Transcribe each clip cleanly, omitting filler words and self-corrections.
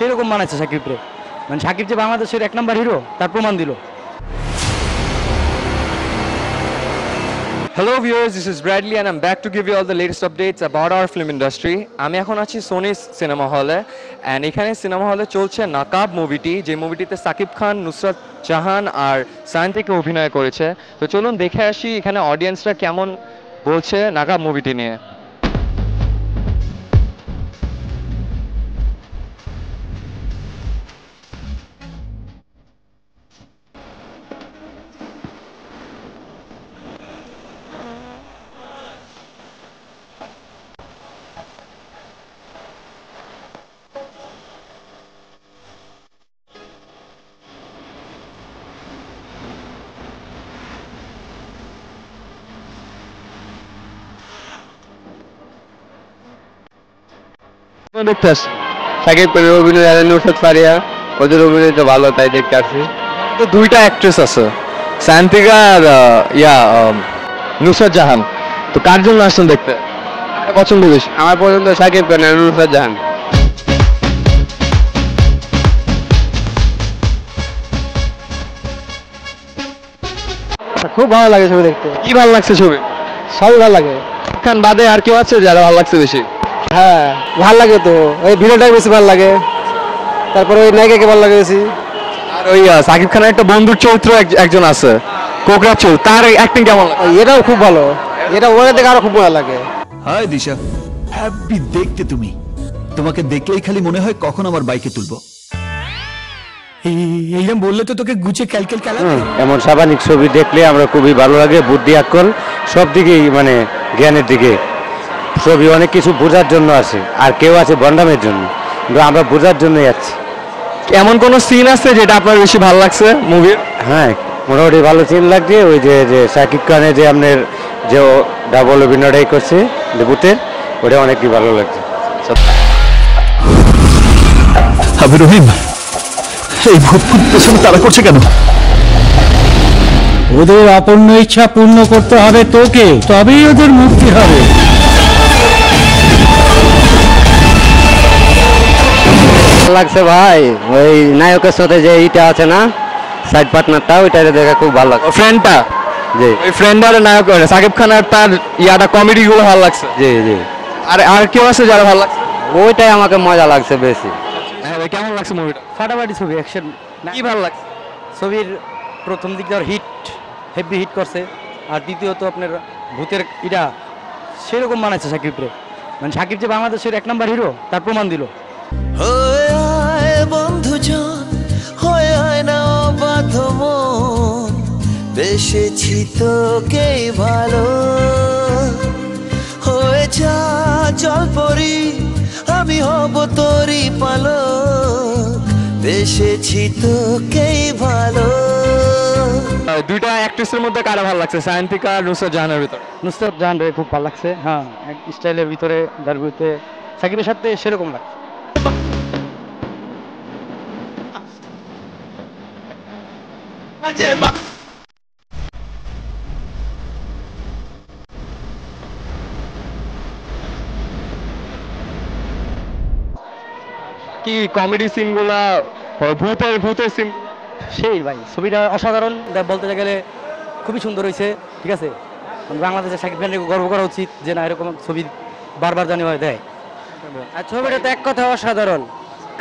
সেরকম বানাইছে সাকিবরে, মানে সাকিব যে বাংলাদেশের 1 নম্বর হিরো তার প্রমাণ দিল। Hello viewers, this is Bradley and I'm back to give you all the latest updates about our film industry. আমি এখন আছি সোনি সিনেমা হলে and এখানে সিনেমা হলে চলছে নাকাব মুভিটি, যে মুভিটিতে সাকিব খান, নুসরাত জাহান আর সায়ন্তিকা অভিনয় করেছে। তো চলুন দেখে আসি এখানে অডিয়েন্সরা কেমন বলছে নাকাব মুভিটি নিয়ে। দেখতে আসছি সাকিব খানের অভিনয় আর নুসরাত ফারিয়া, ওদের অভিনয় তো ভালো, তাই দেখতে আসছি। তো দুইটা অ্যাক্ট্রেস আছে, সায়ন্তিকা আর নুসরাত জাহান। তো কার জন্য আসছেন দেখতে? পছন্দ বেশি? আমার পছন্দ সাকিব খান আর নুসরাত জাহান। খুব ভালো লাগে ছবি দেখতে। কি ভালো লাগছে ছবি? সবই ভালো লাগে। খান বাদে আর কেউ আছে যারা ভালো লাগছে বেশি? হ্যাঁ ভালো লাগে তো, ওই ভিডিওটাই বেশি ভালো লাগে, তারপরে ওই নায়িকাকে ভালো লাগে বেশি। আর ওই সাকিব খানের একটা বন্ধুর চরিত্র একজন আছে, কোকড়া চৌ, তার অ্যাক্টিং কেমন লাগে? এটাও খুব ভালো, এটা ওরা দেখে আরো খুব ভালো লাগে। হাই দিশা, হ্যাপি দেখতে তুমি। তোমাকে দেখলেই খালি মনে হয় কখন আমার বাইকে তুলবো। এইরকম বললে তো তোকে গুছে ক্যালকেল খেলাবে। এমন স্বাভাবিক ছবি দেখলে আমরা খুবই ভালো লাগে, বুদ্ধি আকল সব দিকেই, মানে জ্ঞানের দিকে। ছবি অনেক কিছু বোঝার জন্য আছে, আর কেউ আছে বন্ডামের জন্য, কিন্তু আমরা বোঝার জন্যই যাচ্ছি। এমন কোন সিন আছে যেটা আপনার বেশি ভালো লাগছে মুভির? হ্যাঁ মোটামুটি ভালো সিন লাগছে, ওই যে সাকিব খানের যে আপনার যে ডাবল অভিনয়টাই করছে ভূতের, ওটা অনেকই ভালো লাগছে। আবে রহিম, এই ভূত পেছনে তারা করছে কেন? ওদের আপন্ন ইচ্ছা পূর্ণ করতে হবে তোকে, তবেই ওদের মুক্তি হবে। লাগছে ভাই, ওই নায়কের সাথে যে ইটা আছে না, সাইড পার্টনারটা, ওইটা দেখে খুব ভালো লাগছে। ফ্রেন্ডটা, জি ওই ফ্রেন্ডার নায়ক সাকিব খান আর তার ইয়াটা কমেডি গুলো ভালো লাগছে। জি জি, আর কেউ আছে যারা ভালো লাগছে? ওইটাই আমাকে মজা লাগছে বেশি। হ্যাঁ ভাই, কেমন লাগছে মুভিটা? ফাটাফাটি ছবি, অ্যাকশন। কি ভালো লাগছে? ছবির প্রথম দিক দিয়ে হিট, হেভি হিট করছে, আর দ্বিতীয়ত আপনার ভূতের ইটা সেরকম বানাইছে সাকিবরে, মানে সাকিব যে বাংলাদেশের 1 নম্বর হিরো তার প্রমাণ দিল। বন্ধুজন হয়ে হয় না অবাধ মন, বেশেছি তোকেই ভালো, হয়ে যা জলপরি আমি হব তোরই পালক, বেশেছি তোকেই ভালো। দুইটা অ্যাক্ট্রেসের মধ্যে কারা ভালো লাগছে, সায়ন্তিকা আর নুসরাত জাহানের ভিতরে? নুসরাত জাহান রে খুব ভালো লাগছে, হ্যাঁ স্টাইলের ভিতরে, যার ভিতরে সাকিবের সাথে সেরকম লাগছে। কি কমেডি সিন গুলা, ভূতের সিন? সেই ভাই ছবিটা অসাধারণ, বলতে গেলে খুবই সুন্দর হয়েছে, ঠিক আছে। বাংলাদেশের সাকিব খানকে গর্ব করা উচিত যে না এরকম ছবি বারবার জানি হয় দেয়। আর ছবিটা তো এক কথা অসাধারণ,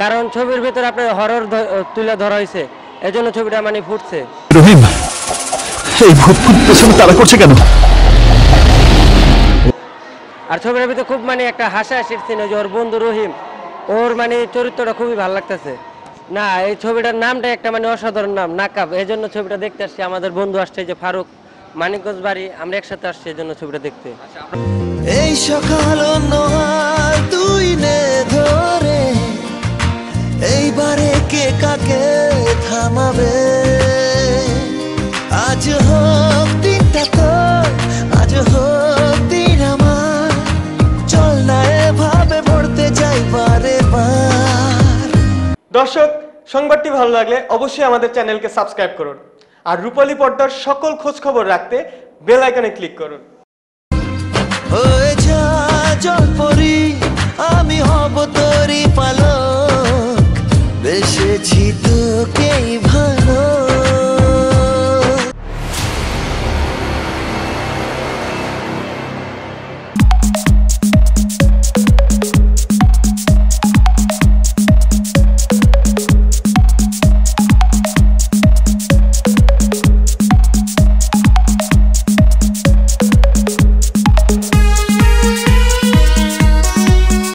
কারণ ছবির ভিতরে আপনার হরর তুলে ধরা হয়েছে, এজন্য ছবিটা মানে ফুটছে। রহিম, এই ভূত পেছনে তারা করছে কেন? আর ছবিটার ভিতরে খুব মানে একটা হাসাহাসির সিন, যে ওর বন্ধু রহিম, ওর মানে চরিত্রটা খুবই ভালো লাগতেছে। না এই ছবিটার নামটা একটা মানে অসাধারণ নাম, নাকাব, এই জন্য ছবিটা দেখতে আসছি। আমাদের বন্ধু আসছে যে ফারুক, মানিকগঞ্জ বাড়ি, আমরা একসাথে আসছি এই জন্য ছবিটা দেখতে। এই সকাল নয় তুই নে ধরে, এইবারে কে কাকে থামাবে, আজ হোক দিনটা তোর, আজ হোক দিন আমার, চল না এভাবে পড়তে যাই বারে বার। দর্শক, সংবাদটি ভালো লাগলে অবশ্যই আমাদের চ্যানেলকে সাবস্ক্রাইব করুন, আর রূপালী পর্দার সকল খোঁজ খবর রাখতে বেল আইকনে ক্লিক করুন। হয়ে যা জলপরি আমি হব তোরই পালক, পেয়েছি